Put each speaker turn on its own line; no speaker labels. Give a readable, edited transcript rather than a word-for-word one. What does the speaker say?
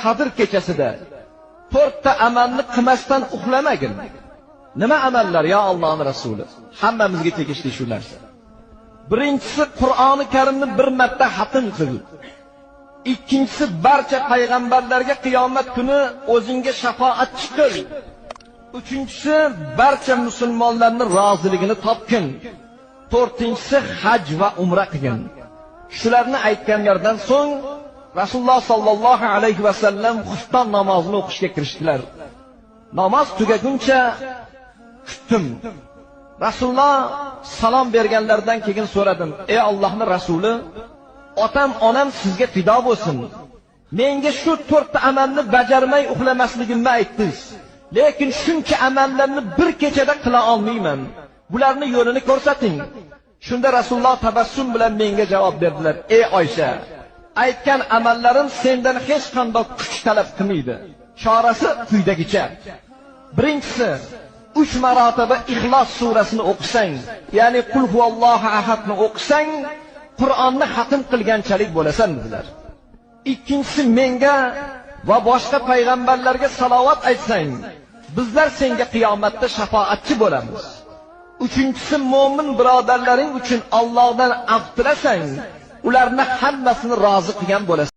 Qadr kechasida 4 ta amalni qilmasdan uxlamagin. Nima amallar ya Allohning rasuli? Hammamizga tegishli shu narsa. Birinchisi Qur'oni Karimni bir marta xatm qil. Ikkinchisi barcha payg'ambarlarga qiyomat kuni o'zingga shafoatchi qil. Uchinchisi barcha musulmonlarning roziligini topgin. To'rtinchisi haj va umra qilgin. Shularni aytganlardan so'ng Rasululloh sallallohu alayhi va sallam xufton namozini o'qishga kirishdilar. Namoz tugaguncha kutdim. Rasululloh salom berganlardan keyin so'radim: "Ey Allohning rasuli, otam, onam sizga fido bo'lsin. Menga shu 4 ta amalni bajarmay uxlamasligimni aytdingiz. Lekin shuncha amallarni bir kechada qila olmayman. Bularni yo'lini ko'rsating." Shunda Rasululloh tabassum bilan menga javob berdilar: "Ey Oysha, aytgan amallarim sendan hech qanday kuch talab qilmaydi. Chorasi quyidagicha. Birinchisi, 3 marotaba Ixlos surasini o'qisang, ya'ni Qul huvallohu ahadni o'qisang, Qur'onni xatm qilganchalik bo'lasan" dedilar. Ikkinchisi, menga va boshqa payg'ambarlarga salovat aytsang, bizlar senga qiyomatda shafoatchi bo'lamiz. Uchinchisi, mo'min birodarlaring uchun Allohdan af tilasang, ularni hammasini rozi qilgan bo'lasan.